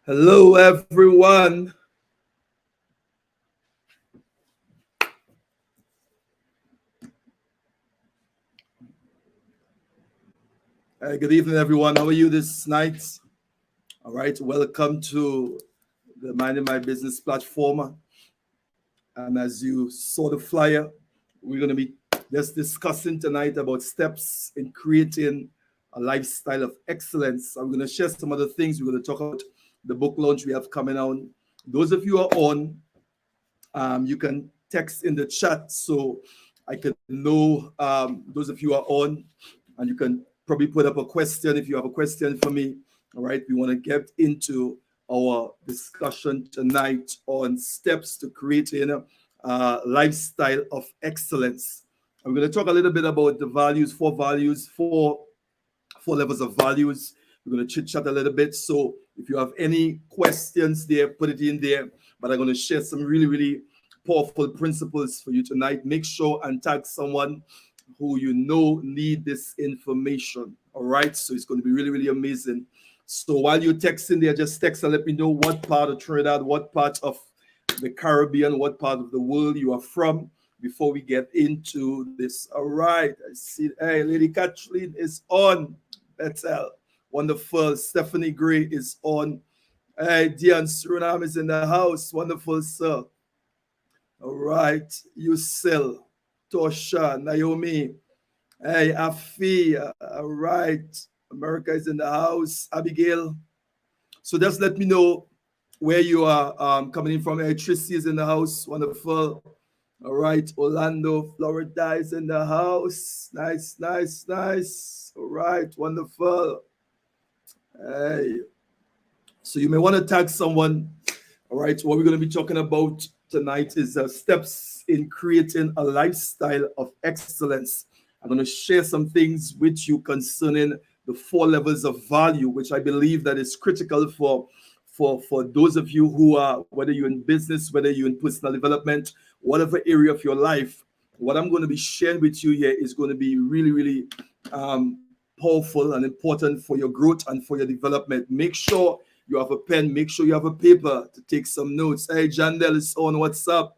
Hello, everyone. Good evening, everyone. How are you this night? All right, welcome to the Minding My Business platform. And as you saw the flyer, we're going to be just discussing tonight about steps in creating a lifestyle of excellence. I'm going to share some other things. We're going to talk about the book launch we have coming out. Those of you who are on, you can text in the chat so I can know those of you who are on, and you can probably put up a question if you have a question for me. All right, we want to get into our discussion tonight on steps to creating a lifestyle of excellence. I'm going to talk a little bit about the values, four levels of values. We're going to chit chat a little bit. So if you have any questions there, put it in there. But I'm going to share some really powerful principles for you tonight. Make sure and tag someone who you know need this information. All right. So it's going to be really amazing. So while you're texting there, just text and let me know what part of Trinidad, what part of the Caribbean, what part of the world you are from before we get into this. All right. I see. Hey, Lady Kathleen is on. Bethel. Wonderful. Stephanie Gray is on. Hey, Diane Suriname is in the house. Wonderful, sir. All right. Yusil, Tosha, Naomi. Hey, Afi. All right. America is in the house. Abigail. So just let me know where you are coming in from. Hey, Tracy is in the house. Wonderful. All right. Orlando, Florida is in the house. Nice. All right. Wonderful. Hey. So you may want to tag someone. All right. What we're going to be talking about tonight is steps in creating a lifestyle of excellence. I'm going to share some things with you concerning the 4 levels of value, which I believe that is critical for those of you who are, whether you're in business, whether you're in personal development, whatever area of your life. What I'm going to be sharing with you here is going to be really powerful and important for your growth and for your development. Make sure you have a pen. Make sure you have a paper to take some notes. Hey, Jandel is on. What's up?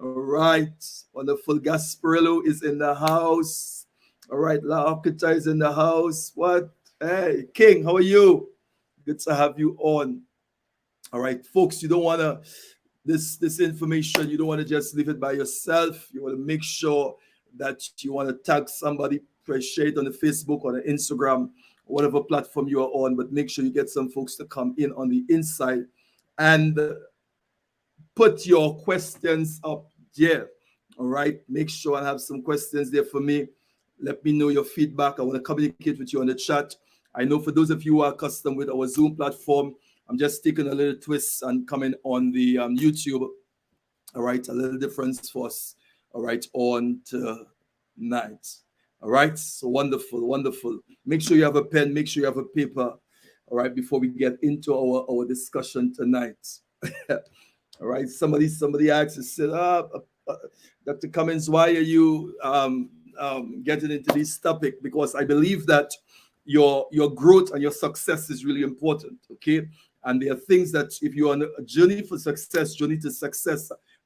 All right. Wonderful. Gasparillo is in the house. All right. La Arquita is in the house. What? Hey, King, how are you? Good to have you on. All right, folks, you don't want to, this information, you don't want to just leave it by yourself. You want to make sure that you want to tag somebody, share it on the Facebook or the Instagram, whatever platform you are on, but make sure you get some folks to come in on the inside and put your questions up there. All right, make sure I have some questions there for me. Let me know your feedback. I want to communicate with you on the chat. I know for those of you who are accustomed with our Zoom platform, I'm just taking a little twist and coming on the YouTube. All right, a little difference for us. All right, on tonight. All right, so wonderful. Make sure you have a pen. Make sure you have a paper. All right, before we get into our discussion tonight. All right, somebody asked, said, Dr. Cummings, why are you getting into this topic? Because I believe that your growth and your success is really important. Okay. And there are things that if you're on a journey to success,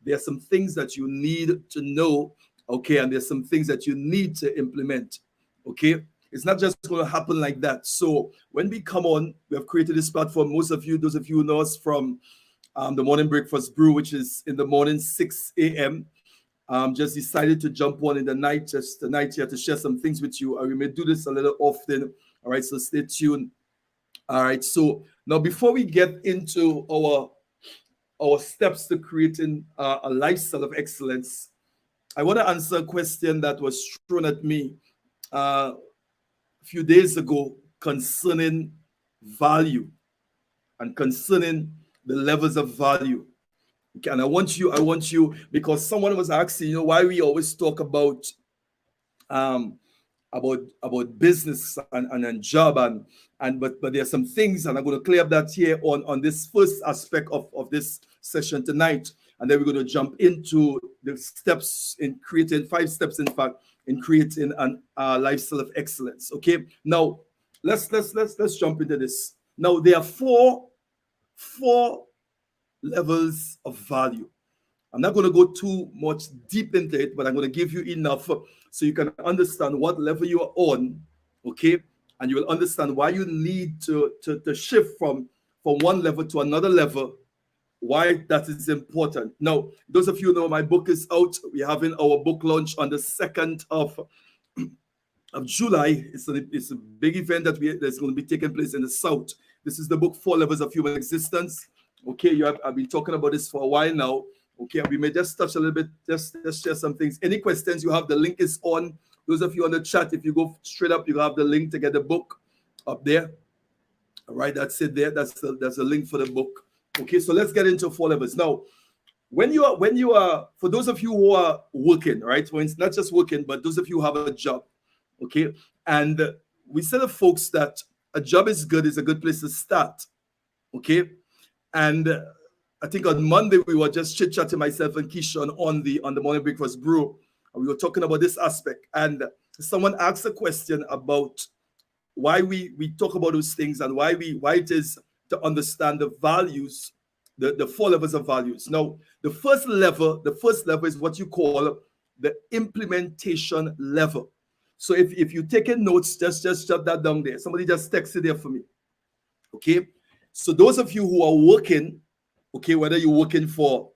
there are some things that you need to know, okay? And there's some things that you need to implement, okay? It's not just going to happen like that. So when we come on, we have created this platform. Most of you, those of you who know us from the Morning Breakfast Brew, which is in the morning, 6 a.m., just decided to jump on in the night, just tonight here to share some things with you. We may do this a little often. All right, so stay tuned. All right, so now before we get into our steps to creating a lifestyle of excellence, I want to answer a question that was thrown at me a few days ago concerning value and concerning the levels of value. Okay, and I want you, because someone was asking, why we always talk about business and job but there are some things, and I'm going to clear up that here on this first aspect of this session tonight, and then we're going to jump into the steps in creating 5 steps, in fact, in creating a lifestyle of excellence. Okay, now let's jump into this. Now there are four 4 levels of value. I'm not going to go too much deep into it, but I'm going to give you enough so you can understand what level you are on, okay? And you will understand why you need to shift from one level to another level, why that is important. Now, those of you who know my book is out. We're having our book launch on the 2nd of July. It's a big event that's going to be taking place in the South. This is the book, 4 Levels of Human Existence. Okay, I've been talking about this for a while now. Okay, we may just touch a little bit, just share some things. Any questions you have, the link is on. Those of you on the chat, if you go straight up, you have the link to get the book up there. All right, that's it there. That's a link for the book. Okay, so let's get into 4 levels. Now, when you are, for those of you who are working, right? When it's not just working, but those of you who have a job, okay? And we say to folks that a job is good, is a good place to start, okay? And I think on Monday we were just chit-chatting, myself and Keisha, on the Morning Breakfast Brew, and we were talking about this aspect. And someone asked a question about why we talk about those things and why it is to understand the values, the 4 levels of values. Now, the first level is what you call the implementation level. So if you're taking notes, just jot that down there. Somebody just text it there for me. Okay. So those of you who are working, okay, whether you're working for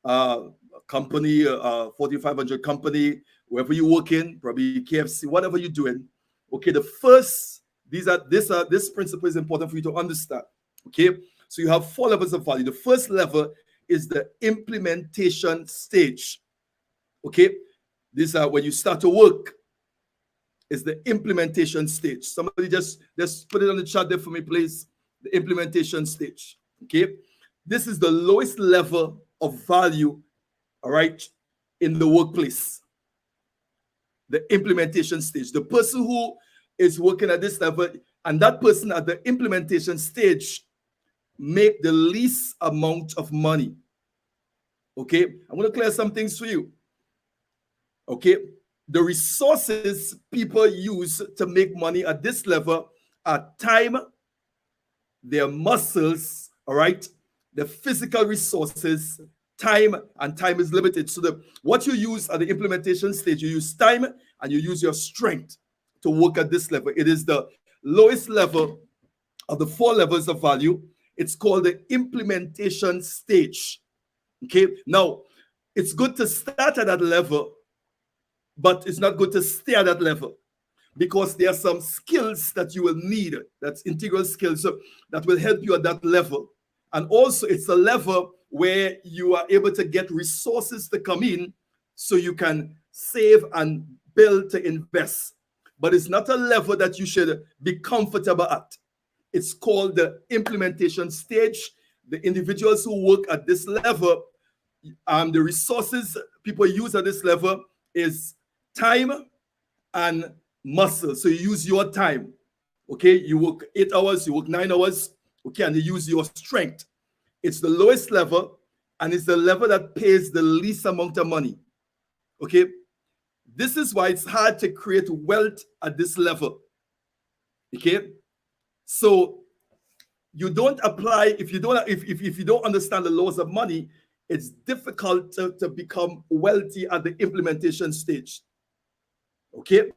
a company, 4,500 company, wherever you're working, probably KFC, whatever you're doing, okay, this principle is important for you to understand. Okay, so you have 4 levels of value. The first level is the implementation stage. Okay, these are when you start to work. Is the implementation stage. Somebody just put it on the chat there for me, please. The implementation stage. Okay, this is the lowest level of value, all right, in the workplace. The implementation stage. The person who is working at this level and that person at the implementation stage make the least amount of money. Okay, I'm going to clear some things for you. Okay, the resources people use to make money at this level are time, their muscles, all right, the physical resources, time, and time is limited. So what you use at the implementation stage, you use time and you use your strength to work at this level. It is the lowest level of the 4 levels of value. It's called the implementation stage. Okay, now it's good to start at that level, but it's not good to stay at that level because there are some skills that you will need. That's integral skills that will help you at that level. And also it's a level where you are able to get resources to come in so you can save and build to invest. But it's not a level that you should be comfortable at. It's called the implementation stage. The individuals who work at this level, the resources people use at this level is time and muscle. So you use your time. Okay, you work 8 hours, you work 9 hours. Okay, and you use your strength. It's the lowest level, and it's the level that pays the least amount of money. Okay, this is why it's hard to create wealth at this level. Okay, so you don't apply if you don't understand the laws of money. It's difficult to become wealthy at the implementation stage. Okay,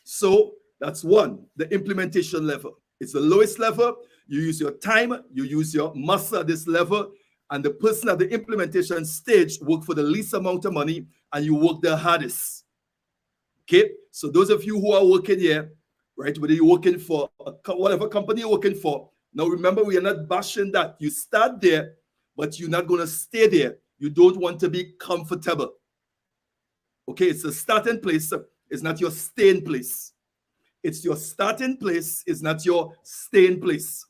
so that's one, the implementation level. It's the lowest level. You use your time, you use your muscle at this level, and the person at the implementation stage work for the least amount of money, and you work the hardest. Okay, so those of you who are working here, right, whether you're working for whatever company you're working for, now remember, we are not bashing that. You start there, but you're not going to stay there. You don't want to be comfortable. Okay, it's a starting place. It's not your staying place. It's your starting place. It's not your staying place.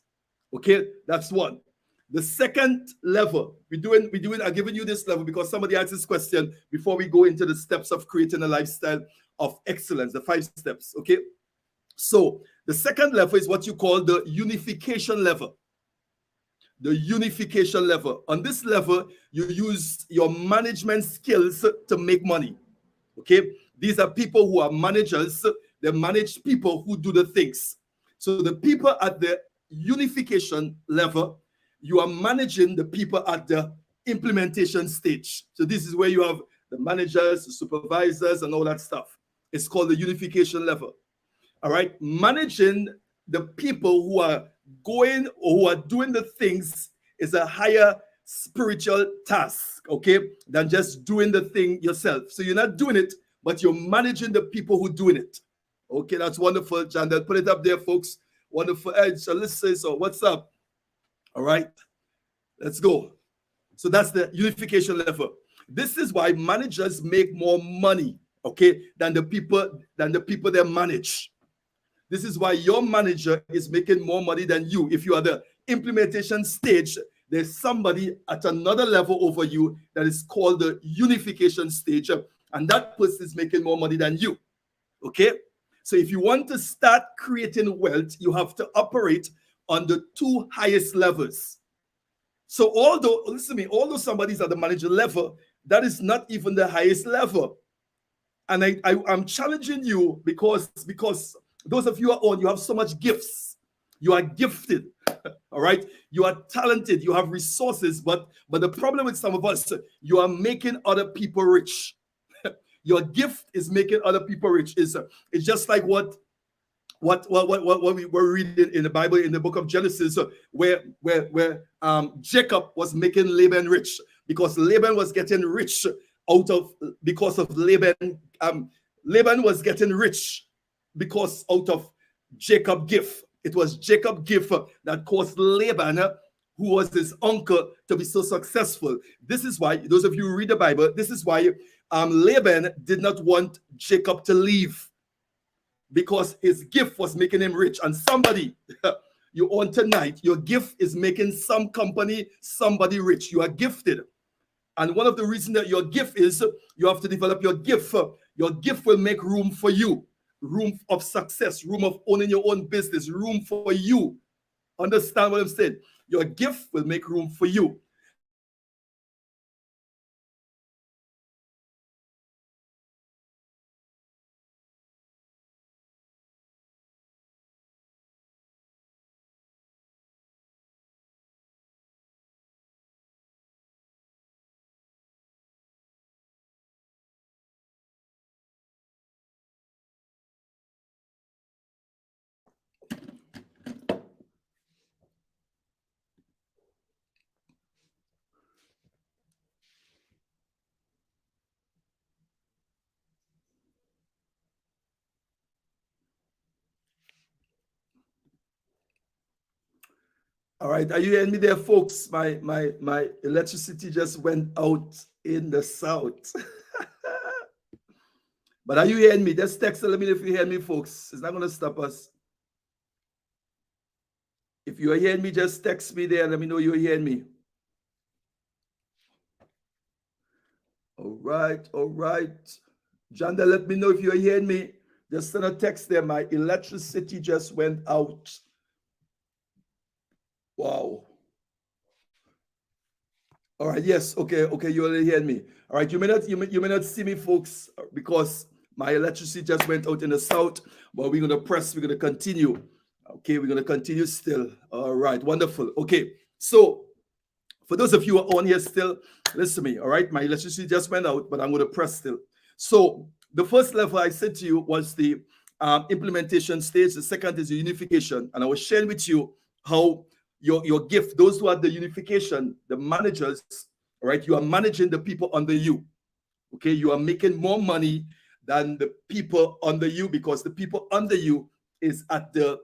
Okay, that's one. The second level, I'm giving you this level because somebody asked this question before we go into the steps of creating a lifestyle of excellence, the 5 steps. Okay, so the second level is what you call the unification level. The unification level. On this level, you use your management skills to make money. Okay, these are people who are managers. They manage people who do the things. So the people at the unification level, you are managing the people at the implementation stage. So this is where you have the managers, the supervisors, and all that stuff. It's called the unification level. All right, managing the people who are going or who are doing the things is a higher spiritual task, okay, than just doing the thing yourself. So you're not doing it, but you're managing the people who are doing it. Okay, that's wonderful, John. They'll put it up there, folks. Wonderful. So let's say so. What's up? All right, let's go. So that's the unification level. This is why managers make more money, okay, than the people they manage. This is why your manager is making more money than you. If you are the implementation stage, there's somebody at another level over you that is called the unification stage, and that person is making more money than you. Okay? So if you want to start creating wealth, you have to operate on the two highest levels. So listen to me, although somebody's at the manager level, that is not even the highest level. And I'm challenging you because those of you who are on, you have so much gifts. You are gifted, all right? You are talented. You have resources, but the problem with some of us, you are making other people rich. Your gift is making other people rich. It's just like what we were reading in the Bible in the book of Genesis, where Jacob was making Laban rich because Laban was getting rich because of Laban. Laban was getting rich because out of Jacob's gift. It was Jacob's gift that caused Laban, who was his uncle, to be so successful. This is why, those of you who read the Bible, this is why Laban did not want Jacob to leave, because his gift was making him rich. And somebody you own tonight, your gift is making some company, somebody rich. You are gifted. And one of the reasons that your gift is, you have to develop your gift. Your gift will make room for you. Room of success, room of owning your own business, room for you. Understand what I'm saying? Your gift will make room for you. All right, are you hearing me there, folks? My electricity just went out in the south. But are you hearing me? Just text and let me know if you hear me, folks. It's not going to stop us. If you are hearing me, just text me there and let me know you're hearing me. All right, all right. Janda, let me know if you're hearing me. Just send a text there. My electricity just went out. Wow. All right, yes, okay, you already heard me. All right, you may not see me, folks, because my electricity just went out in the south, but we're gonna continue. Okay, we're gonna continue still. All right, wonderful. Okay, so for those of you who are on here still, listen to me. All right, my electricity just went out, but I'm gonna press still. So the first level I said to you was the implementation stage. The second is the unification, and I was sharing with you how your gift, those who are the unification, the managers, right? You are managing the people under you. Okay, you are making more money than the people under you because the people under you is at the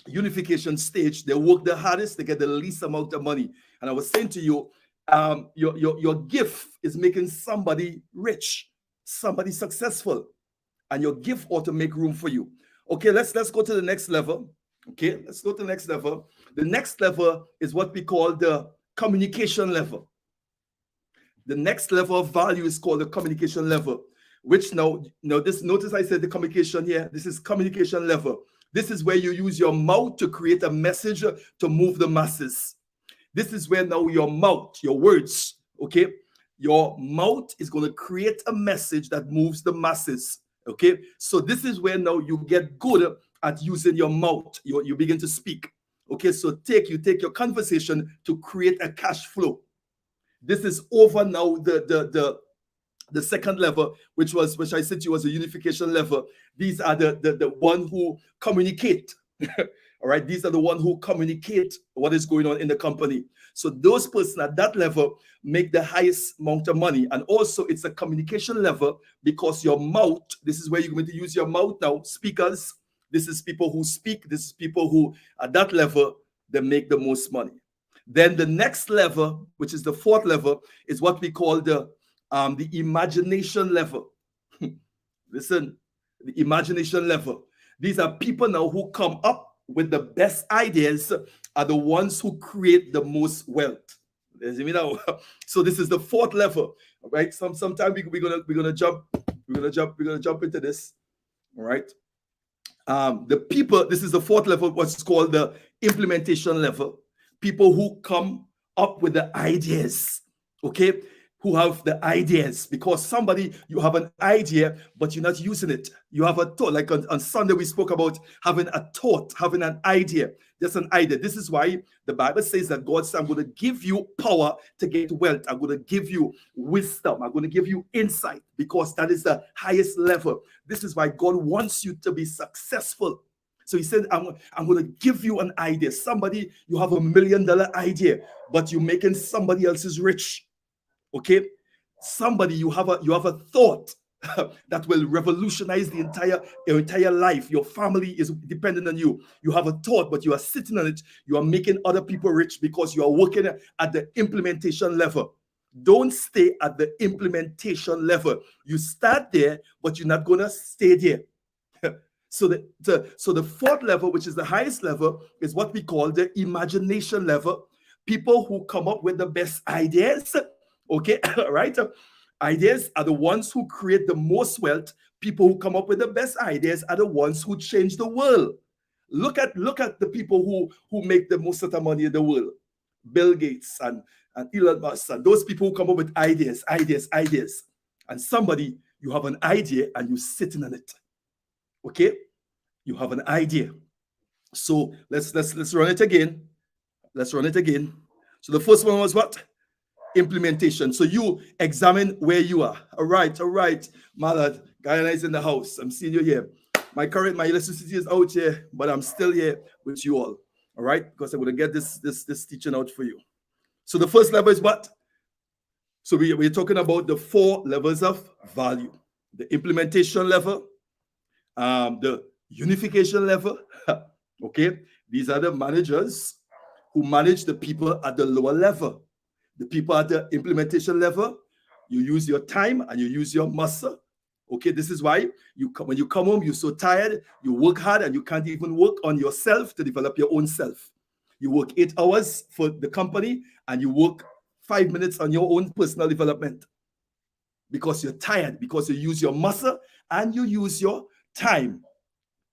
unification stage. They work the hardest, they get the least amount of money. And I was saying to you, your gift is making somebody rich, somebody successful, and your gift ought to make room for you. Okay, let's go to the next level. Okay, let's go to the next level. The next level is what we call the communication level. The next level of value is called the communication level, which now this, notice I said the communication here. This is communication level. This is where you use your mouth to create a message to move the masses. This is where now your mouth, your words, okay, your mouth is going to create a message that moves the masses. Okay, so this is where now you get good at using your mouth. You begin to speak. Okay, so you take your conversation to create a cash flow. This is over now. The second level, which I said to you was a unification level. These are the one who communicate. All right, these are the one who communicate what is going on in the company. So those persons at that level make the highest amount of money. And also it's a communication level because your mouth, this is where you're going to use your mouth now. Speakers, this is people who speak. This is people who at that level, they make the most money. Then the next level, which is the fourth level, is what we call the imagination level. Listen, the imagination level. These are people now who come up with the best ideas, are the ones who create the most wealth. So this is the fourth level, right? Sometime we're gonna jump into this. All right. The people, this is the fourth level, what's called the implementation level. People who come up with the ideas, okay? Who have the ideas, because you have an idea, but you're not using it. You have a thought. Like on Sunday, we spoke about having a thought, having an idea. Just an idea. This is why the Bible says that God said, I'm going to give you power to get wealth. I'm going to give you wisdom. I'm going to give you insight, because that is the highest level. This is why God wants you to be successful. So he said, I'm going to give you an idea. Somebody, you have $1 million idea, but you're making somebody else's rich. Okay, somebody, you have a thought that will revolutionize your entire life. Your family is dependent on you. You have a thought, but you are sitting on it. You are making other people rich because you are working at the implementation level. Don't stay at the implementation level. You start there, but you're not gonna stay there. So the fourth level, which is the highest level, is what we call the imagination level. People who come up with the best ideas. Okay, right? Ideas are the ones who create the most wealth. People who come up with the best ideas are the ones who change the world. Look at the people who make the most of the money in the world. Bill Gates and Elon Musk, and those people who come up with ideas. And somebody, you have an idea and you're sitting on it. Okay? You have an idea. So let's run it again. Let's run it again. So the first one was what? Implementation. So you examine where you are. All right. Malad, Guyana is in the house. I'm seeing you here. My electricity is out here, but I'm still here with you all. All right, because I'm going to get this teaching out for you. So the first level is what? So we're talking about the 4 levels of value: the implementation level, the unification level. Okay, these are the managers who manage the people at the lower level. The people at the implementation level, you use your time and you use your muscle. Okay, this is why when you come home, you're so tired, you work hard and you can't even work on yourself to develop your own self. You work 8 hours for the company and you work 5 minutes on your own personal development because you're tired, because you use your muscle and you use your time.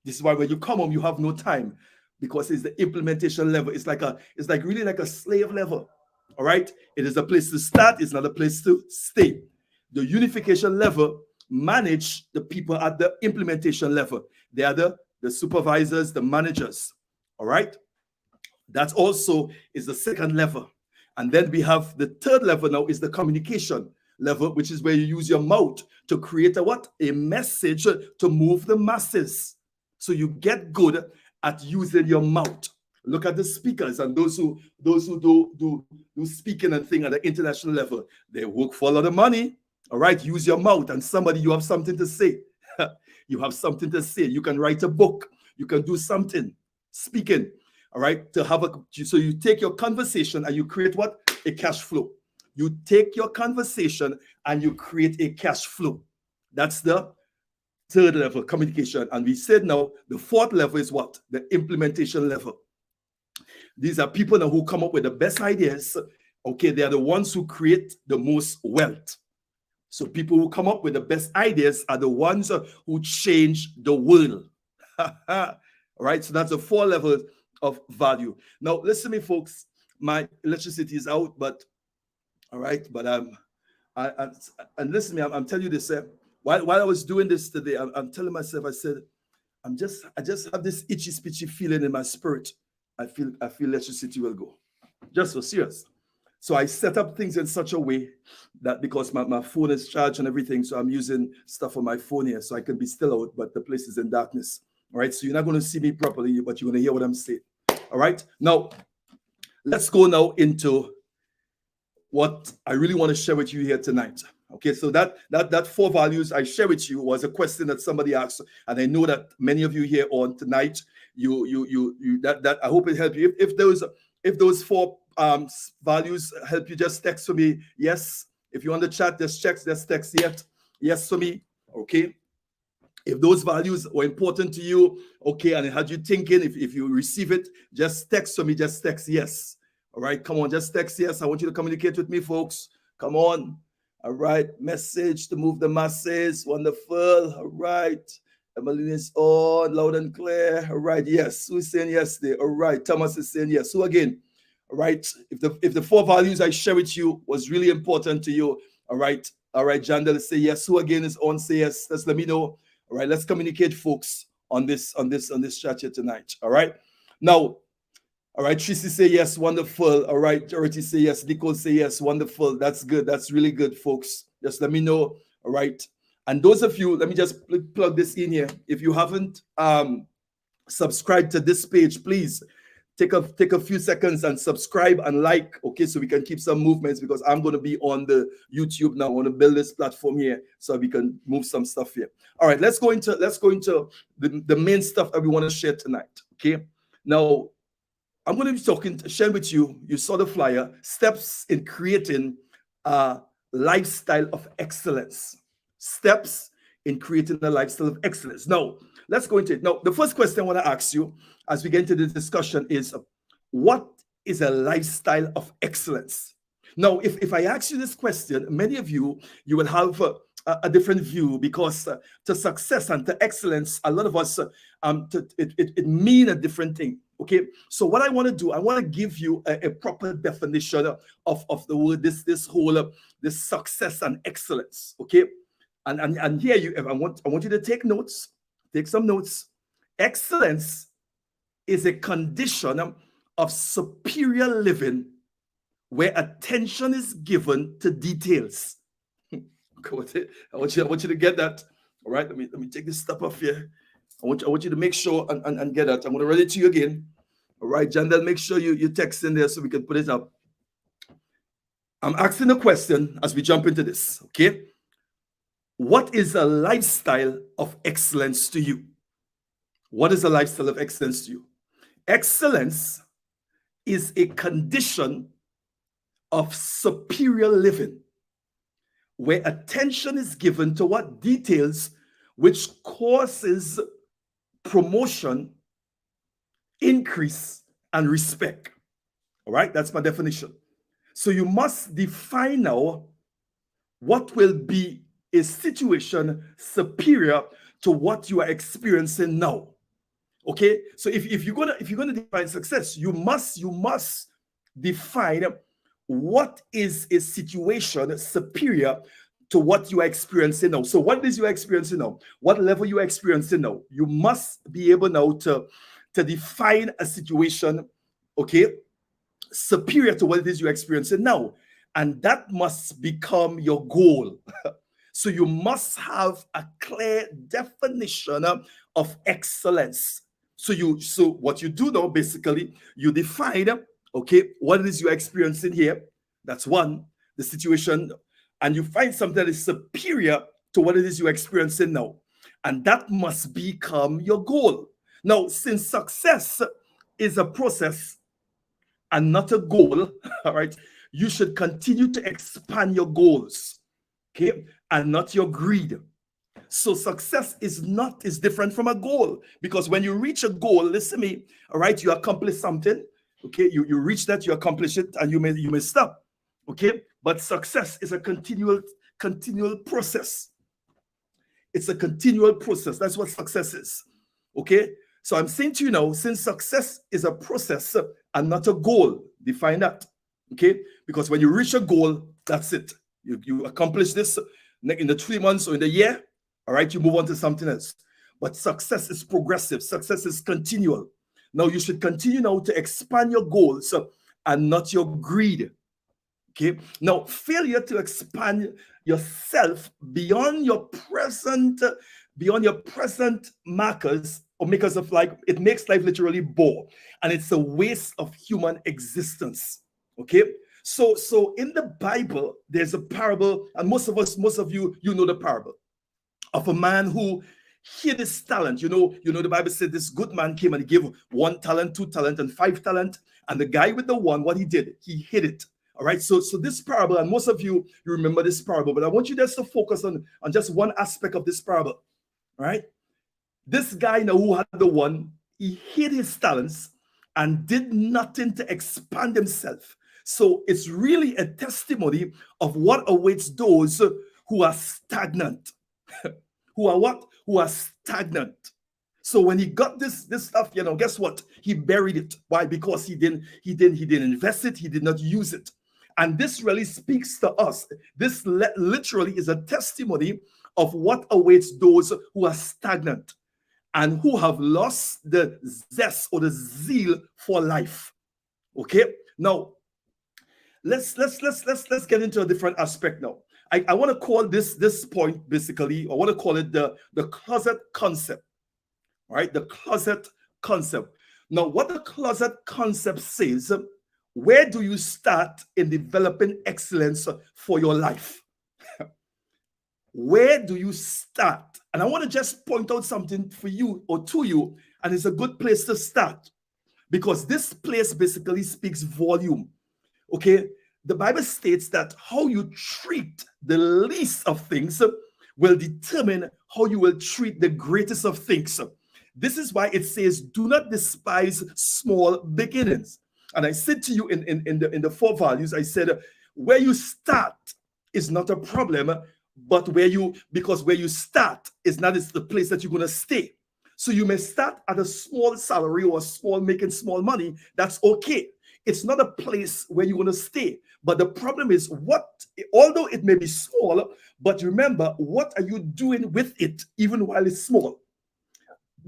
This is why when you come home, you have no time, because it's the implementation level. It's really like a slave level. All right, it is a place to start. It's not a place to stay. The unification level manage the people at the implementation level. They are the supervisors, the managers. All right, that also is the second level. And then we have the third level now is the communication level, which is where you use your mouth to create a message to move the masses. So you get good at using your mouth. Look at the speakers and those who do speaking and thing at the international level. They work for a lot of money. All right, use your mouth, and somebody, you have something to say. You have something to say. You can write a book. You can do something. Speaking. All right, so you take your conversation and you create what? A cash flow. You take your conversation and you create a cash flow. That's the third level, communication. And we said now the fourth level is what? The implementation level. These are people now who come up with the best ideas. Okay, they are the ones who create the most wealth. So people who come up with the best ideas are the ones who change the world. All right, so that's the 4 levels of value. Now, listen to me, folks. My electricity is out, but all right, but and listen to me. I'm telling you this. While I was doing this today, I'm telling myself, I said, I just have this itchy, spitchy feeling in my spirit. I feel electricity will go. Just so serious. So I set up things in such a way that because my phone is charged and everything, so I'm using stuff on my phone here so I can be still out, but the place is in darkness. All right, so you're not going to see me properly, but you're going to hear what I'm saying. All right, now let's go now into what I really want to share with you here tonight. Okay, so that 4 values I share with you was a question that somebody asked, and I know that many of you here on tonight, that I hope it helped you. If those 4 values help you, just text for me yes. If you want to chat, just text yes for me. Okay. If those values were important to you, okay, and it had you thinking, if you receive it, just text for me, just text yes. All right, come on, just text yes. I want you to communicate with me, folks. Come on. All right, message to move the masses. Wonderful. All right. Emmeline is on, loud and clear. All right, yes. Who's saying yes there? All right, Thomas is saying yes. Who again? All right, if the 4 values I share with you was really important to you, all right, Jandel, say yes. Who again is on? Say yes. Let's let me know. All right, let's communicate, folks, on this chat here tonight. All right, now. All right, Tracy say yes, wonderful. All right, Dorothy say yes, Nicole say yes, wonderful. That's good. That's really good, folks. Just let me know. All right, and those of you, let me just plug this in here. If you haven't subscribed to this page, please take a few seconds and subscribe and like. Okay, so we can keep some movements because I'm going to be on the YouTube now. I want to build this platform here so we can move some stuff here. All right, let's go into the main stuff that we want to share tonight. Okay, now. I'm going to be sharing with you, you saw the flyer, steps in creating a lifestyle of excellence. Steps in creating a lifestyle of excellence. Now, let's go into it. Now, the first question I want to ask you as we get into the discussion is, what is a lifestyle of excellence? Now, if I ask you this question, many of you will have a different view because to success and to excellence, a lot of us, it mean a different thing. Okay, so what I want to do, I want to give you a proper definition of the word, this success and excellence. Okay, and here I want you to take notes, take some notes. Excellence is a condition of superior living where attention is given to details. I want you to get that. All right, let me take this stuff off here. I want you to make sure and get that. I'm going to read it to you again. All right, Jandel, make sure you text in there so we can put it up. I'm asking a question as we jump into this, okay? What is a lifestyle of excellence to you? What is a lifestyle of excellence to you? Excellence is a condition of superior living where attention is given to what details which causes promotion, increase, and respect. All right, that's my definition. So you must define now what will be a situation superior to what you are experiencing now. Okay, so if you're gonna define success, you must define what is a situation superior to what you are experiencing now. So what is you experiencing now? What level you are experiencing now? You must be able now to define a situation, okay, superior to what it is you're experiencing now. And that must become your goal. So you must have a clear definition of excellence. So what you do now, basically, you define, okay, what it is you're experiencing here. That's one, the situation. And you find something that is superior to what it is you're experiencing now. And that must become your goal. Now, since success is a process and not a goal, all right, you should continue to expand your goals, okay, and not your greed. So success is different from a goal, because when you reach a goal, listen to me, all right, you accomplish something, okay, you reach that, you accomplish it, and you may stop, okay, but success is a continual process. It's a continual process. That's what success is, okay? So I'm saying to you now, since success is a process and not a goal, define that, okay? Because when you reach a goal, that's it. You accomplish this in the 3 months or in the year, all right, you move on to something else. But success is progressive. Success is continual. Now you should continue now to expand your goals and not your greed. Okay. Now, failure to expand yourself beyond your present markers or makers of life, it makes life literally bore, and it's a waste of human existence. Okay. So in the Bible, there's a parable, and most of you know the parable of a man who hid his talent. The Bible said this good man came and he gave 1 talent, 2 talent, and 5 talent. And the guy with the one, what he did, he hid it. All right. So this parable, and most of you remember this parable, but I want you just to focus on just one aspect of this parable. All right. This guy now who had the one, he hid his talents and did nothing to expand himself. So it's really a testimony of what awaits those who are stagnant. Who are what? Who are stagnant. So when he got this stuff, guess what? He buried it. Why? Because he didn't invest it. He did not use it. And this really speaks to us. This literally is a testimony of what awaits those who are stagnant and who have lost the zest or the zeal for life. Okay. Now, let's get into a different aspect now. I want to call this point basically, I want to call it the closet concept. All right, the closet concept. Now, what the closet concept says, where do you start in developing excellence for your life? Where do you start? And I want to just point out something for you or to you, and it's a good place to start because this place basically speaks volume. Okay, the Bible states that how you treat the least of things will determine how you will treat the greatest of things. This is why it says, do not despise small beginnings. And I said to you in the 4 values, I said, where you start is not a problem, but where you start is not the place that you're going to stay. So you may start at a small salary or making small money. That's okay. It's not a place where you're going to stay. But the problem is although it may be small, but remember, what are you doing with it even while it's small?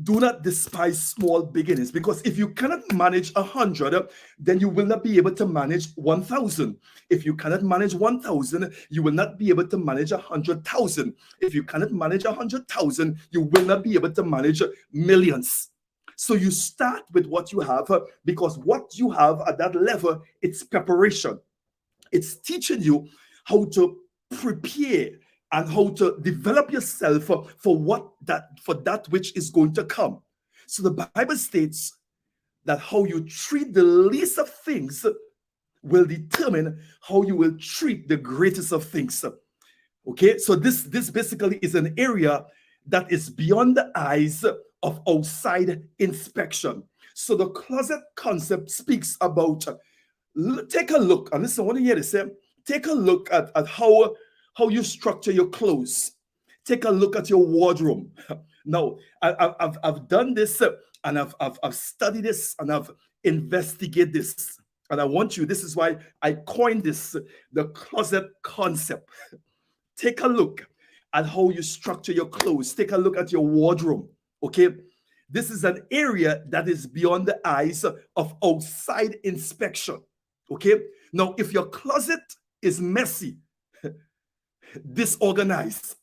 Do not despise small beginnings, because if you cannot manage 100, then you will not be able to manage 1,000. If you cannot manage 1,000, you will not be able to manage 100,000. If you cannot manage 100,000, you will not be able to manage millions. So you start with what you have, because what you have at that level, it's preparation. It's teaching you how to prepare and how to develop yourself for that which is going to come. So the Bible states that how you treat the least of things will determine how you will treat the greatest of things. Okay, so this basically is an area that is beyond the eyes of outside inspection. So the closet concept speaks about, take a look, and listen, I want to hear this, take a look at how you structure your clothes. Take a look at your wardrobe. Now, I've done this and I've studied this and I've investigated this. And I want you, this is why I coined this, the closet concept. Take a look at how you structure your clothes. Take a look at your wardrobe. Okay. This is an area that is beyond the eyes of outside inspection. Okay. Now, if your closet is messy, disorganized,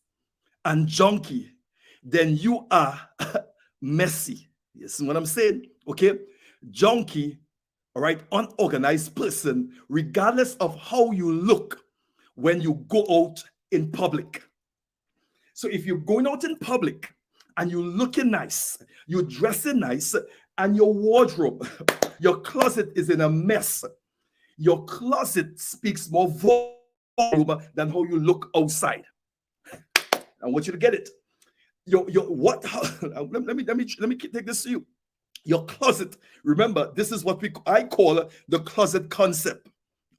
and junky, then you are messy. You see what I'm saying? Okay. Junky, all right, unorganized person, regardless of how you look when you go out in public. So if you're going out in public and you're looking nice, you're dressing nice, and your wardrobe, your closet is in a mess, your closet speaks more volume than how you look outside. I want you to get it. Let me take this to you. Your closet, remember, this is what I call the closet concept.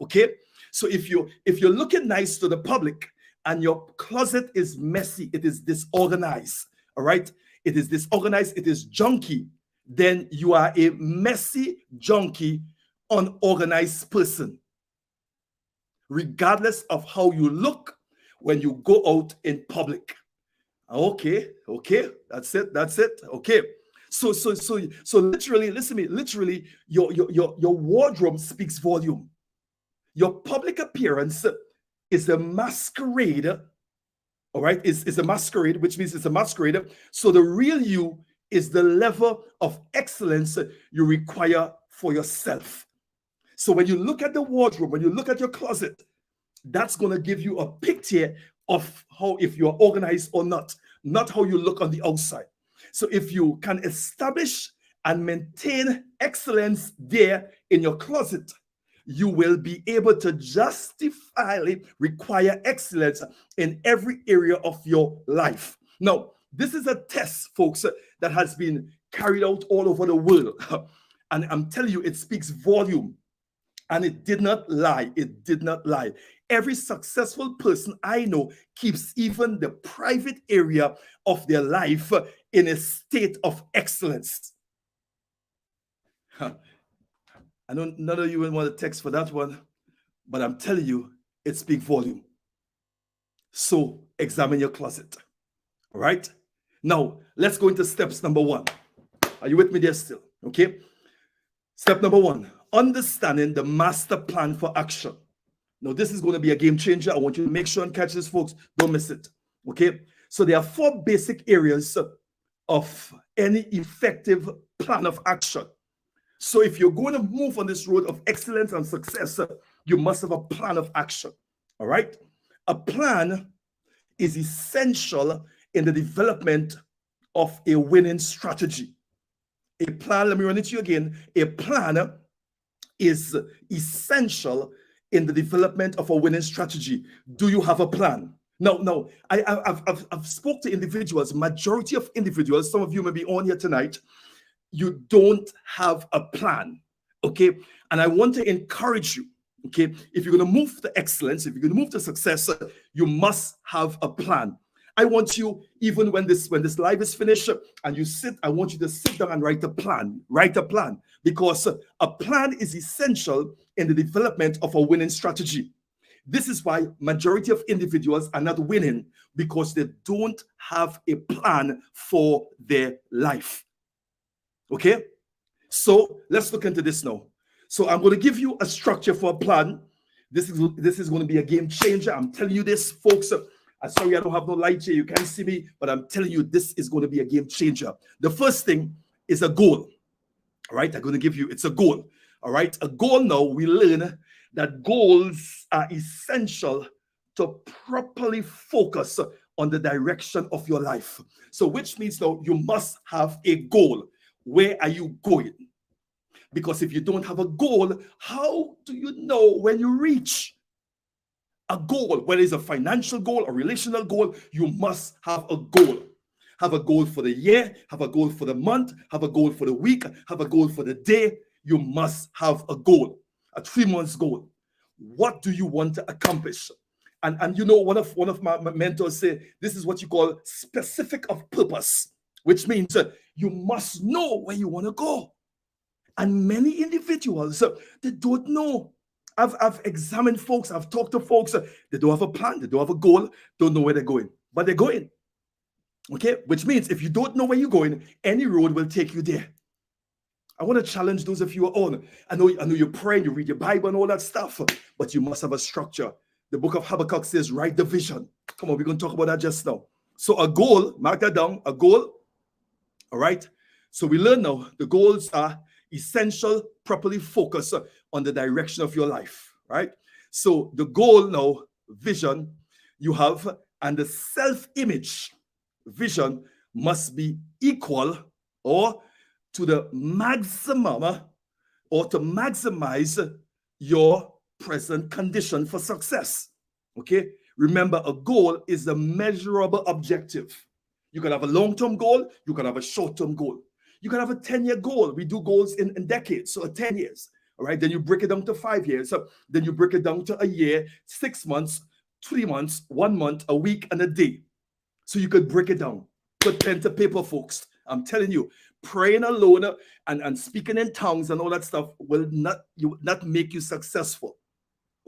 Okay, so if you're looking nice to the public and your closet is messy, it is disorganized, all right, it is disorganized, it is junky, then you are a messy, junky, unorganized person, regardless of how you look when you go out in public. Okay, that's it. Okay, So literally, listen to me, literally, your wardrobe speaks volume. Your public appearance is a masquerade, all right? It's a masquerade, which means it's a masquerade. So the real you is the level of excellence you require for yourself. So when you look at the wardrobe, when you look at your closet, that's going to give you a picture of how, if you are organized or not how you look on the outside. So if you can establish and maintain excellence there in your closet, you will be able to justifiably require excellence in every area of your life. Now, this is a test, folks, that has been carried out all over the world. And I'm telling you, it speaks volume. And it did not lie. It did not lie. Every successful person I know keeps even the private area of their life in a state of excellence. I know none of you will want to text for that one, but I'm telling you, it speaks volume. So examine your closet. All right? Now, let's go into steps number 1. Are you with me there still? Okay? Step number 1, understanding the master plan for action. Now, this is going to be a game changer. I want you to make sure and catch this, folks. Don't miss it. Okay? So there are 4 basic areas of any effective plan of action. So if you're going to move on this road of excellence and success, you must have a plan of action. All right? A plan is essential in the development of a winning strategy. A plan, let me run it to you again. A plan is essential in the development of a winning strategy. Do you have a plan? No. I've spoke to individuals, majority of individuals, some of you may be on here tonight, you don't have a plan, okay? And I want to encourage you, okay? If you're going to move to excellence, if you're going to move to success, you must have a plan. I want you, even when this live is finished and you sit, I want you to sit down and write a plan. Write a plan, because a plan is essential in the development of a winning strategy. This is why majority of individuals are not winning, because they don't have a plan for their life. Okay? So let's look into this now. So I'm going to give you a structure for a plan. This is going to be a game changer. I'm telling you this, folks. I'm sorry I don't have no light here. You can't see me, but I'm telling you this is going to be a game changer. The first thing is a goal. All right? I'm going to give you, it's a goal. All right? A goal now, we learn that goals are essential to properly focus on the direction of your life. So which means now you must have a goal. Where are you going? Because if you don't have a goal, how do you know when you reach a goal? Whether it's a financial goal or relational goal, you must have a goal. Have a goal for the year, have a goal for the month, have a goal for the week, have a goal for the day. You must have a goal, a 3-month goal. What do you want to accomplish? And you know, one of my mentors say, this is what you call specific of purpose, which means you must know where you want to go. And many individuals, they don't know. I've examined folks, I've talked to folks, they don't have a plan, they don't have a goal, don't know where they're going, but they're going. Okay, which means if you don't know where you're going, any road will take you there. I want to challenge those of you who are on. I know you pray, you read your Bible and all that stuff, but you must have a structure. The book of Habakkuk says, write the vision. Come on, we're going to talk about that just now. So a goal, mark that down, a goal. All right. So we learn now the goals are essential, properly focus on the direction of your life. Right. So the goal now, vision, you have, and the self-image vision must be equal or to the maximum or to maximize your present condition for success. Okay. Remember, a goal is a measurable objective. You can have a long-term goal. You can have a short-term goal. You can have a 10-year goal. We do goals in decades, so 10 years. All right. Then you break it down to 5 years. Then you break it down to a year, 6 months, 3 months, 1 month, a week, and a day. So you could break it down. Put pen to paper, folks. I'm telling you, praying alone and speaking in tongues and all that stuff will not make you successful.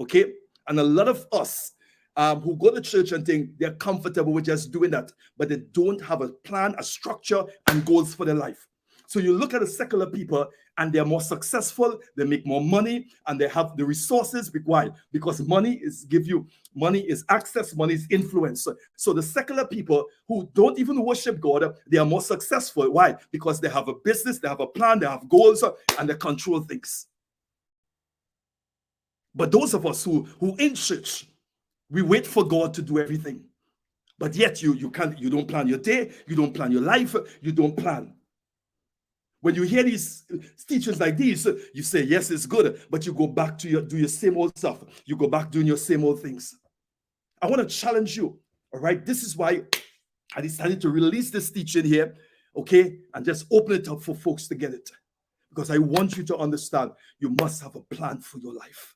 Okay? And a lot of us who go to church and think they're comfortable with just doing that, but they don't have a plan, a structure, and goals for their life. So you look at the secular people and they're more successful, they make more money, and they have the resources. Why? Because money is access, money is influence. So the secular people who don't even worship God, they are more successful. Why? Because they have a business, they have a plan, they have goals, and they control things. But those of us who in church, we wait for God to do everything. But yet you don't plan your day, you don't plan your life, you don't plan. When you hear these teachings like these, you say, yes, it's good, but you go back to do your same old stuff. You go back doing your same old things. I want to challenge you, all right? This is why I decided to release this teaching here, okay? And just open it up for folks to get it. Because I want you to understand, you must have a plan for your life.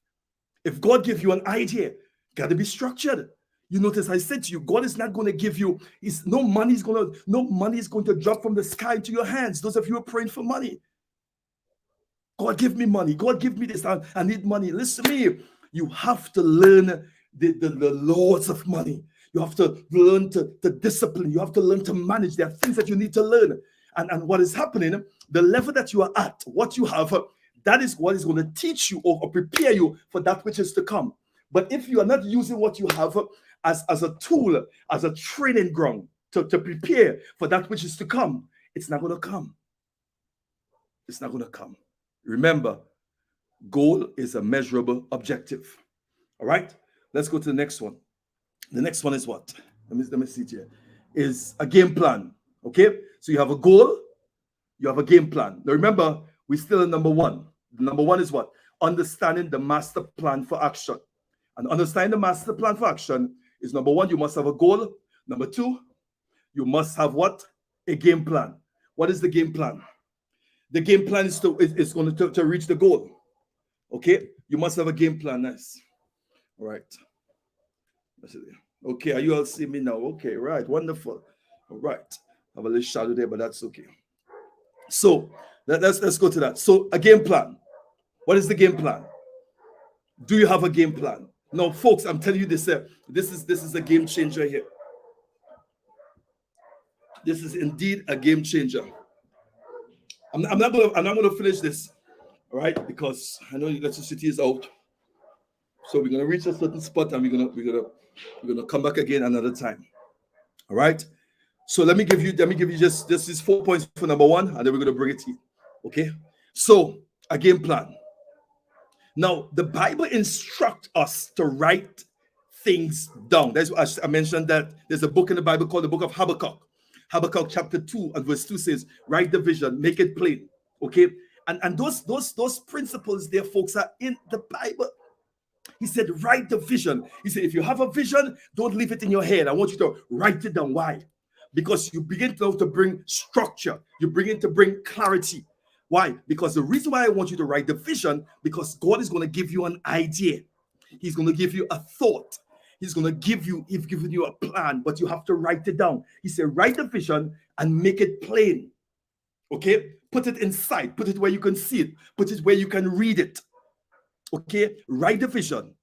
If God gives you an idea, got to be structured. You notice I said to you, God is not going to give you, no money is going to drop from the sky into your hands. Those of you who are praying for money. God, give me money. God, give me this. I need money. Listen to me. You have to learn the laws of money. You have to learn to discipline. You have to learn to manage. There are things that you need to learn. And what is happening, the level that you are at, what you have, that is what is going to teach you or prepare you for that which is to come. But if you are not using what you have as a tool, as a training ground to prepare for that which is to come, it's not going to come. It's not going to come. Remember, goal is a measurable objective. All right? Let's go to the next one. The next one is what? Let me see it here. Is a game plan. Okay? So you have a goal, you have a game plan. Now remember, we're still in number one. Number one is what? Understanding the master plan for action. And understanding the master plan for action is number one, you must have a goal. Number two, you must have what? A game plan. What is the game plan? The game plan is going to reach the goal. Okay? You must have a game plan. Nice. All right. Okay, are you all seeing me now? Okay, right. Wonderful. All right. I have a little shadow there, but that's okay. So let's go to that. So a game plan. What is the game plan? Do you have a game plan? Now, folks, I'm telling you this. This is a game changer here. This is indeed a game changer. I'm not going to finish this, all right? Because I know electricity is out. So we're going to reach a certain spot and we're going to come back again another time. All right? So let me give you just these 4 points for number one, and then we're going to bring it to you. Okay? So a game plan. Now, the Bible instructs us to write things down. That's what I mentioned, that there's a book in the Bible called the book of Habakkuk. Habakkuk chapter 2 and verse 2 says, write the vision, make it plain. Okay? And those principles there, folks, are in the Bible. He said, write the vision. He said, if you have a vision, don't leave it in your head. I want you to write it down. Why? Because you begin to bring structure. You begin to bring clarity. Why? Because the reason why I want you to write the vision, because God is going to give you an idea. He's going to give you a thought. He's given you a plan, but you have to write it down. He said, write the vision and make it plain. Okay? Put it inside. Put it where you can see it. Put it where you can read it. Okay? Write the vision.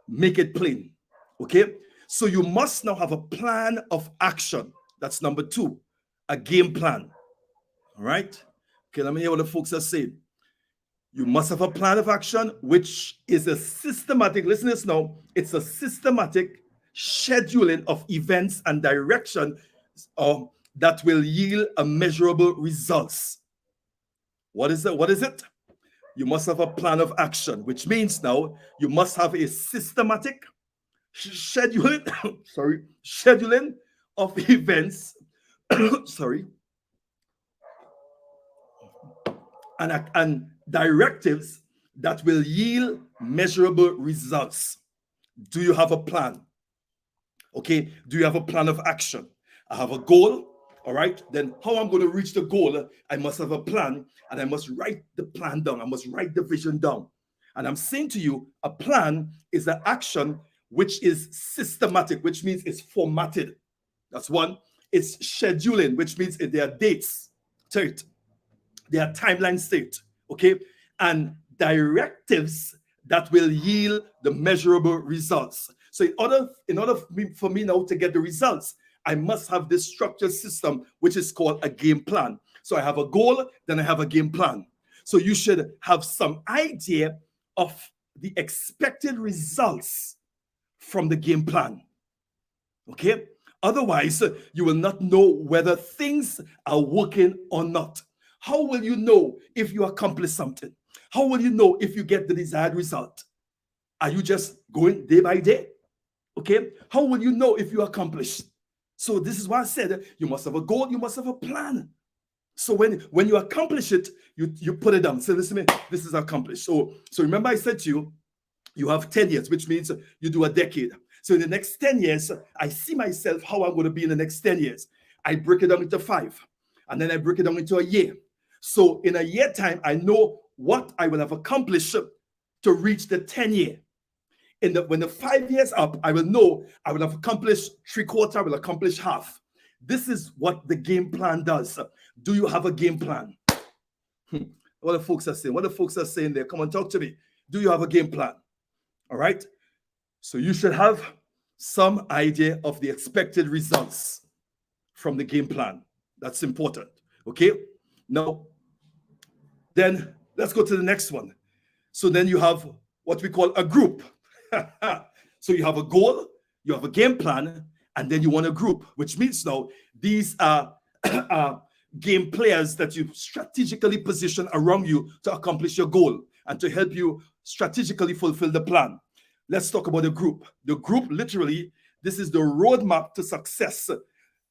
Make it plain. Okay? So you must now have a plan of action. That's number two. A game plan. All right? Okay, let me hear what the folks are saying. You must have a plan of action, which is a systematic, listen to this now, it's a systematic scheduling of events and direction that will yield a measurable results. What is it? What is it? You must have a plan of action, which means now you must have a systematic scheduling of events, and directives that will yield measurable results. Do you have a plan? Okay, do you have a plan of action? I have a goal, all right? Then how I'm going to reach the goal, I must have a plan, and I must write the plan down. I must write the vision down. And I'm saying to you, a plan is an action which is systematic, which means it's formatted. That's one. It's scheduling, which means there are dates to it. There are timeline state, okay? And directives that will yield the measurable results. So in order for me now to get the results, I must have this structured system, which is called a game plan. So I have a goal, then I have a game plan. So you should have some idea of the expected results from the game plan. Okay? Otherwise, you will not know whether things are working or not. How will you know if you accomplish something? How will you know if you get the desired result? Are you just going day by day? Okay? How will you know if you accomplish? So this is why I said you must have a goal, you must have a plan. So when you accomplish it, you put it down. Say, listen to me, this is accomplished. So remember I said to you, you have 10 years, which means you do a decade. So in the next 10 years, I see myself how I'm going to be in the next 10 years. I break it down into 5, and then I break it down into a year. So in a year time, I know what I will have accomplished to reach the 10 year. When the 5 years up, I will know I will have accomplished 3/4, I will accomplish half. This is what the game plan does. Do you have a game plan? What the folks are saying? What the folks are saying there? Come on, talk to me. Do you have a game plan? All right. So you should have some idea of the expected results from the game plan. That's important. Okay. Now, then let's go to the next one. So then you have what we call a group. So you have a goal, you have a game plan, and then you want a group, which means now these are game players that you strategically position around you to accomplish your goal and to help you strategically fulfill the plan. Let's talk about the group. The group, literally, this is the roadmap to success,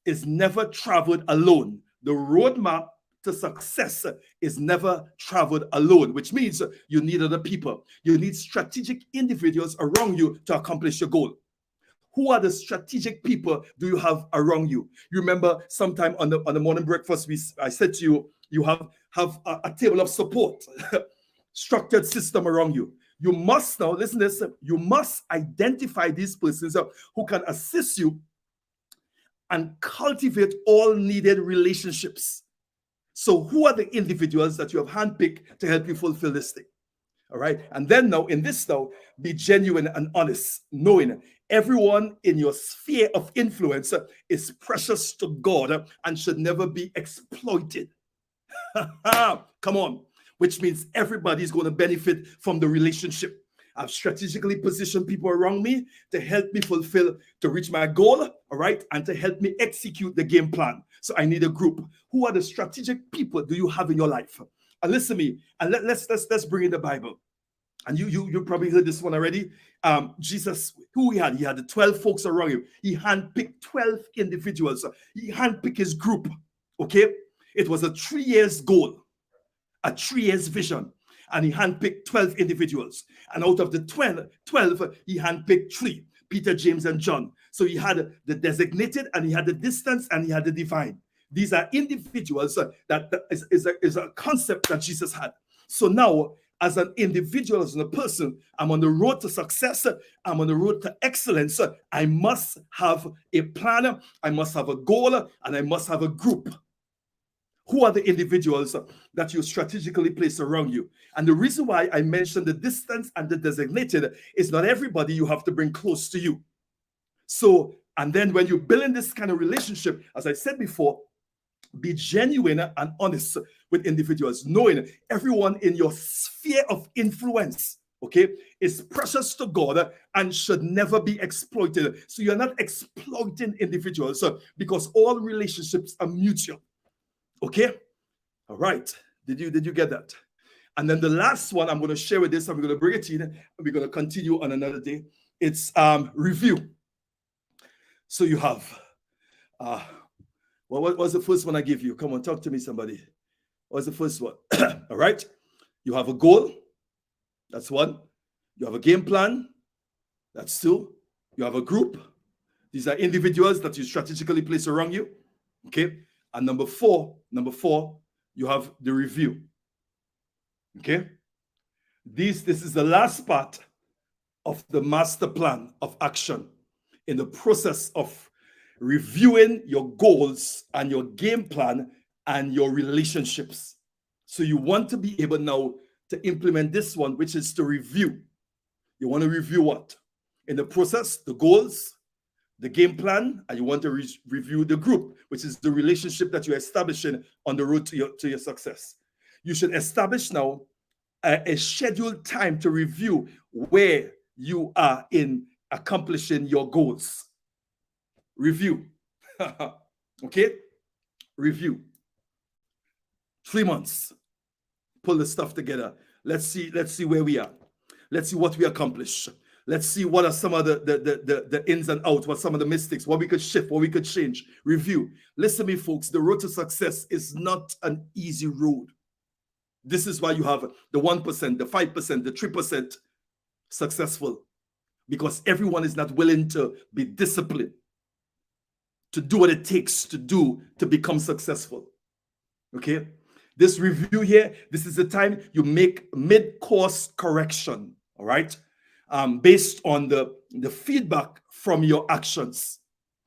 is never traveled alone. The roadmap to success is never traveled alone, which means you need other people. You need strategic individuals around you to accomplish your goal. Who are the strategic people do you have around you? You remember sometime on the morning breakfast, I said to you, you have a table of support, structured system around you. You must now, listen to this, you must identify these persons who can assist you and cultivate all needed relationships. So who are the individuals that you have handpicked to help you fulfill this thing? All right. And then now in this now, be genuine and honest, knowing everyone in your sphere of influence is precious to God and should never be exploited. Come on. Which means everybody's going to benefit from the relationship. I've strategically positioned people around me to help me to reach my goal, all right, and to help me execute the game plan. So I need a group. Who are the strategic people do you have in your life? And listen to me, and let's bring in the Bible. And you probably heard this one already. Jesus, who he had the 12 folks around him. He handpicked 12 individuals. He handpicked his group. Okay, it was a 3 years goal, a 3 years vision. And he handpicked 12 individuals. And out of the 12, he handpicked 3, Peter, James, and John. So he had the designated, and he had the distance, and he had the divine. These are individuals that is a concept that Jesus had. So now, as an individual, as a person, I'm on the road to success. I'm on the road to excellence. I must have a plan. I must have a goal, and I must have a group. Who are the individuals that you strategically place around you? And the reason why I mentioned the distance and the designated is not everybody you have to bring close to you. So, and then when you're building this kind of relationship, as I said before, be genuine and honest with individuals, knowing everyone in your sphere of influence, okay, is precious to God and should never be exploited. So you're not exploiting individuals because all relationships are mutual. Okay, all right. Did you get that? And then the last one I'm going to share with this, I'm going to bring it in, and we're going to continue on another day. It's review. So you have, what was the first one I give you? Come on, talk to me, somebody. What was the first one? All right. You have a goal. That's 1. You have a game plan. That's 2. You have a group. These are individuals that you strategically place around you. Okay. And number four, you have the review. Okay? This is the last part of the master plan of action in the process of reviewing your goals and your game plan and your relationships. So you want to be able now to implement this one, which is to review. You want to review what? In the process, the goals, the game plan, and you want to review the group, which is the relationship that you're establishing on the road to your success. You should establish now a scheduled time to review where you are in accomplishing your goals. Review. Okay? Review. 3 months. Pull the stuff together. Let's see where we are. Let's see what we accomplished. Let's see what are some of the ins and outs, what some of the mistakes, what we could shift, what we could change. Review. Listen to me, folks. The road to success is not an easy road. This is why you have the 1%, the 5%, the 3% successful, because everyone is not willing to be disciplined, to do what it takes to do to become successful. Okay? This review here, this is the time you make mid-course correction, all right? Based on the feedback from your actions.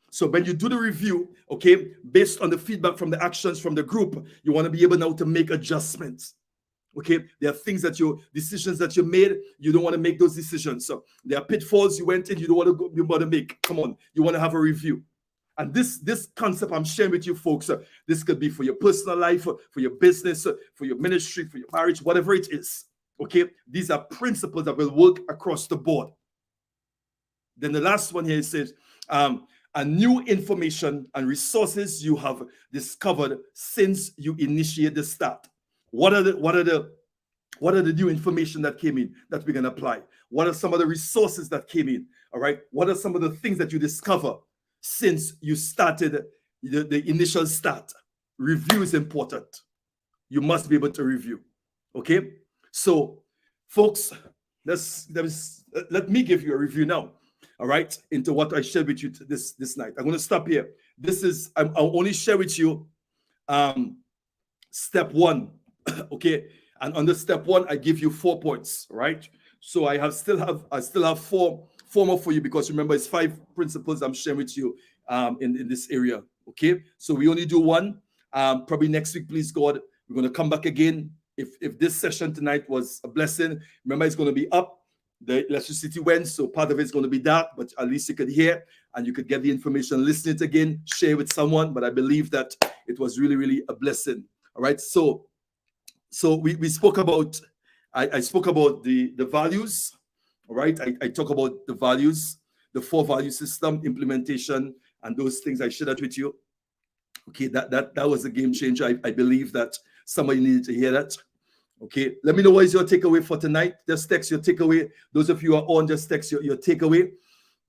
So when you do the review, okay, based on the feedback from the actions from the group, you want to be able now to make adjustments. Okay, there are decisions that you made, you don't want to make those decisions. So there are pitfalls you went in, you don't want to make. Come on, you want to have a review. And this concept I'm sharing with you folks, this could be for your personal life, for your business, for your ministry, for your marriage, whatever it is. Okay, these are principles that will work across the board. Then the last one here says, and new information and resources you have discovered since you initiate the start. What are the new information that came in that we're going to apply? What are some of the resources that came in? All right. What are some of the things that you discover since you started the initial start? Review is important. You must be able to review. Okay. So, folks, let me give you a review now. All right, into what I shared with you this night. I'm going to stop here. I'll only share with you step 1. Okay, and under step 1, I give you 4 points. Right. So I still have four more for you, because remember, it's 5 principles I'm sharing with you in this area. Okay, so we only do 1. Probably next week, please God, we're going to come back again. If this session tonight was a blessing, remember, it's going to be up. The electricity went, so part of it's going to be dark, but at least you could hear and you could get the information, listen it again, share with someone. But I believe that it was really, really a blessing. All right. So we spoke about, I spoke about the values. All right. I talk about the values, the 4 value system implementation, and those things. I shared that with you. Okay, that was a game changer. I believe that somebody needed to hear that. Okay, let me know what is your takeaway for tonight. Just text your takeaway. Those of you who are on, just text your takeaway.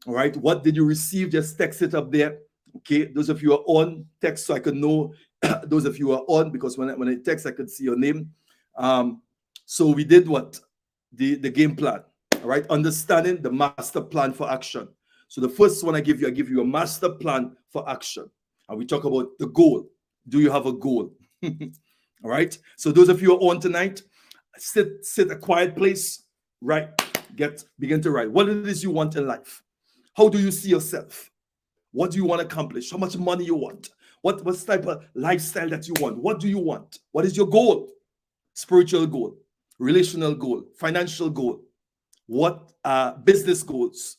All right, what did you receive? Just text it up there. Okay, those of you who are on, text so I can know those of you who are on, because when I text, I could see your name. So we did what? The game plan. All right, understanding the master plan for action. So the first one I give you a master plan for action. And we talk about the goal. Do you have a goal? All right. So those of you who are on tonight, sit a quiet place, right? Begin to write. What it is you want in life? How do you see yourself? What do you want to accomplish? How much money you want? What type of lifestyle that you want? What do you want? What is your goal? Spiritual goal, relational goal, financial goal. What are business goals?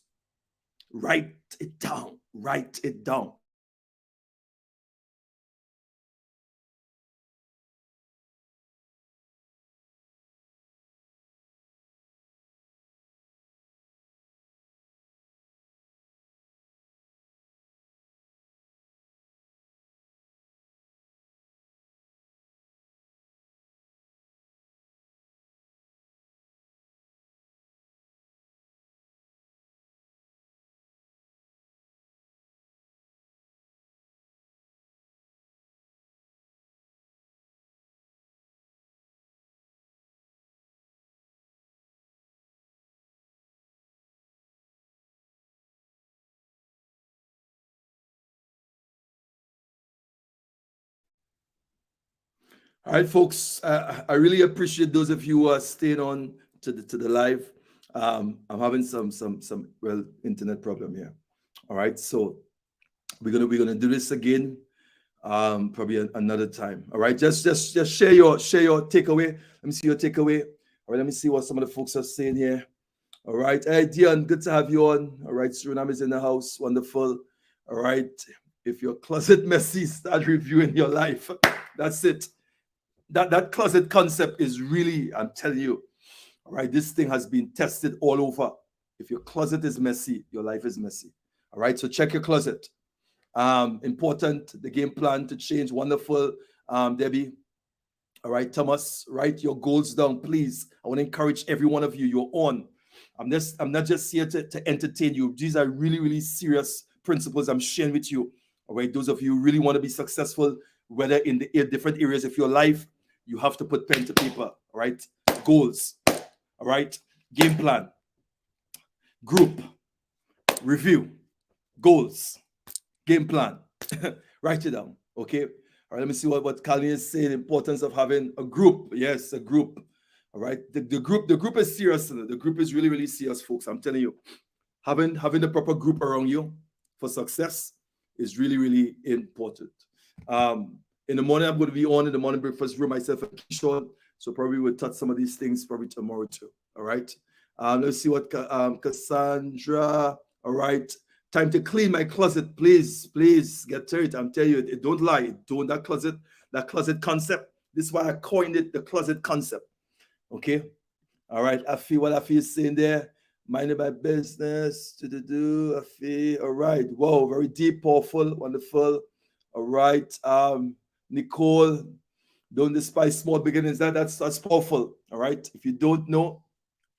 Write it down. Write it down. All right, folks. I really appreciate those of you who are staying on to the live. I'm having some internet problem here. All right, so we're gonna do this again, probably another time. All right, just share your takeaway. Let me see your takeaway. All right, let me see what some of the folks are saying here. All right, hey Dion, good to have you on. All right, Suriname is in the house. Wonderful. All right. If your closet messy, start reviewing your life. That's it. That closet concept is really, I'm telling you, all right, this thing has been tested all over. If your closet is messy, your life is messy. All right, so check your closet. Important, the game plan to change. Wonderful, Debbie. All right, Thomas, write your goals down, please. I want to encourage every one of you. You're on. I'm not just here to entertain you. These are really, really serious principles I'm sharing with you. All right, those of you who really want to be successful, whether in the different areas of your life, you have to put pen to paper. All right, goals. All right, game plan, group, review, goals, game plan. Write it down. Okay. All right, let me see what Colleen is saying. Importance of having a group. Yes, a group. All right. The group is serious. The group is really, really serious, folks. I'm telling you. Having the proper group around you for success is really, really important. In the morning, I'm going to be on in the morning breakfast room myself and Keyshawn. So probably we'll touch some of these things probably tomorrow too. All right. Let's see what Cassandra. All right. Time to clean my closet, please get to it. I'm telling you, don't lie. Don't that closet concept. This is why I coined it the closet concept. Okay. All right. I feel what I feel saying there. Minding my business. I feel all right. Whoa, very deep, powerful, wonderful. All right. Nicole, don't despise small beginnings. That's powerful. All right. If you don't know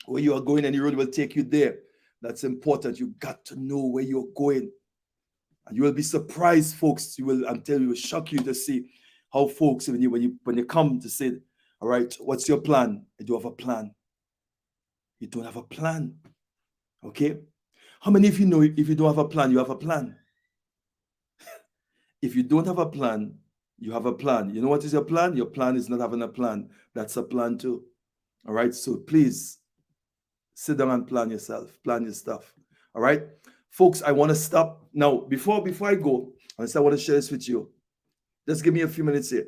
where you are going, any road will take you there. That's important. You got to know where you're going. And you will be surprised, folks. I'm telling you, it will shock you to see how folks, when you come to say, all right, what's your plan? I do have a plan. You don't have a plan. Okay? How many of you know if you don't have a plan, you have a plan? If you don't have a plan, you have a plan. You know what is your plan? Your plan is not having a plan. That's a plan too. All right? So please, sit down and plan yourself. Plan your stuff. All right? Folks, I want to stop. Now, before I go, I want to share this with you. Just give me a few minutes here.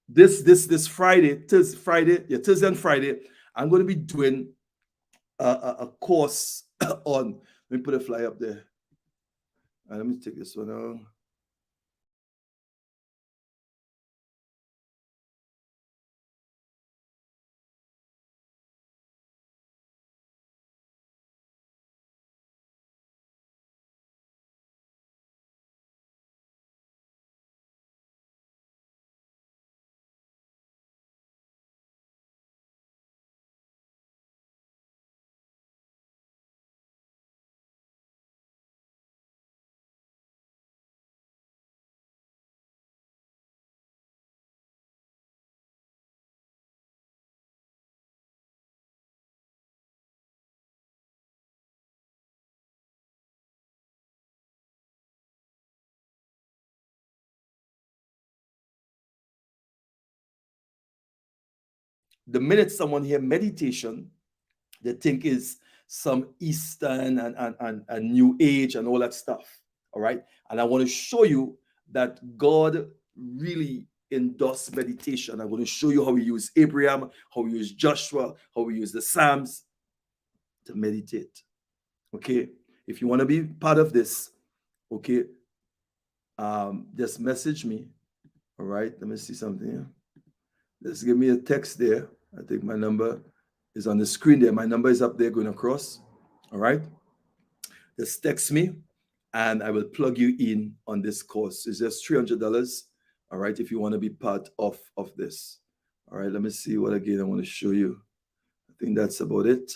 This Friday, Thursday and Friday, I'm going to be doing a course on, let me put a fly up there. Let me take this one out. The minute someone hear meditation, they think is some Eastern and New Age and all that stuff. All right. And I want to show you that God really endorsed meditation. I'm going to show you how we use Abraham, how we use Joshua, how we use the Psalms to meditate. Okay. If you want to be part of this, okay, just message me. All right. Let me see something here. Just give me a text there. I think my number is on the screen there. My number is up there going across. All right. Just text me and I will plug you in on this course. It's just $300. All right. If you want to be part of this. All right. Let me see what again I want to show you. I think that's about it.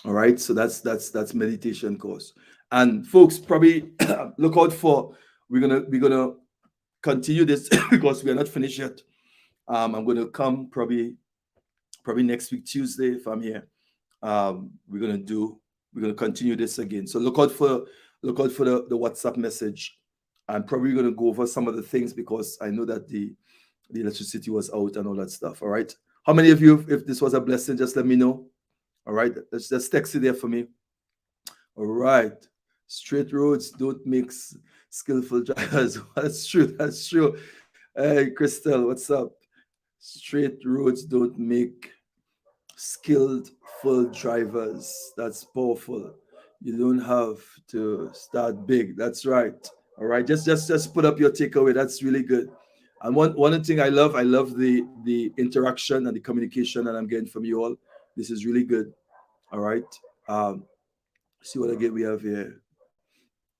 All right. So that's meditation course. And folks, probably look out for, we're gonna continue this because we are not finished yet. I'm going to come probably next week, Tuesday, if I'm here. We're going to continue this again. So look out for the WhatsApp message. I'm probably going to go over some of the things because I know that the electricity was out and all that stuff. All right. How many of you, if this was a blessing, just let me know. All right. Let's just text it there for me. All right. Straight roads don't make skillful drivers. That's true. That's true. Hey, Crystal, what's up? Straight roads don't make skilled full drivers. That's powerful. You don't have to start big. That's right. All right. Just put up your takeaway. That's really good. And one thing I love the interaction and the communication that I'm getting from you all. This is really good. All right. Um, see what again we have here.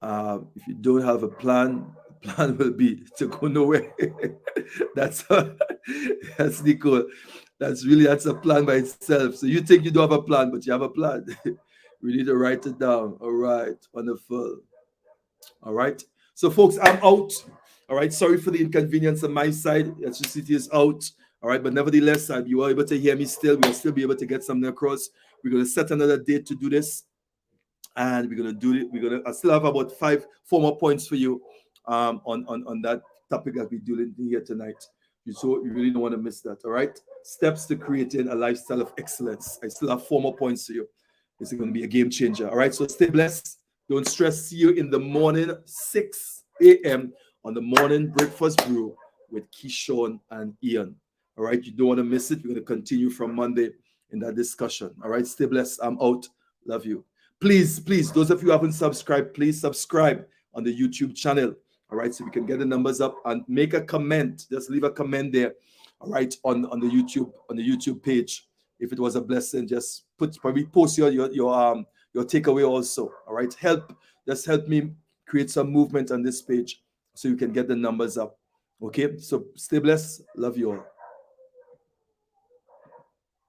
If you don't have a plan, the plan will be to go nowhere. that's that's Nicole. That's a plan by itself. So you think you don't have a plan, but you have a plan. We need to write it down. All right, wonderful. All right. So, folks, I'm out. All right. Sorry for the inconvenience on my side. Electricity is out. All right. But nevertheless, you are able to hear me still. We'll still be able to get something across. We're going to set another date to do this. And we're going to do it. I still have about four more points for you on that topic that we're doing here tonight. You really don't want to miss that. All right. Steps to creating a lifestyle of excellence. I still have four more points for you. This is going to be a game changer. All right. So stay blessed. Don't stress. See you in the morning, 6 a.m. on the morning breakfast brew with Keyshawn and Ian. All right. You don't want to miss it. We're going to continue from Monday in that discussion. All right. Stay blessed. I'm out. Love you. Please, those of you who haven't subscribed, please subscribe on the YouTube channel. All right. So we can get the numbers up and make a comment. Just leave a comment there. All right. On the YouTube page. If it was a blessing, just probably post your takeaway also. All right. Just help me create some movement on this page so you can get the numbers up. Okay. So stay blessed. Love you all.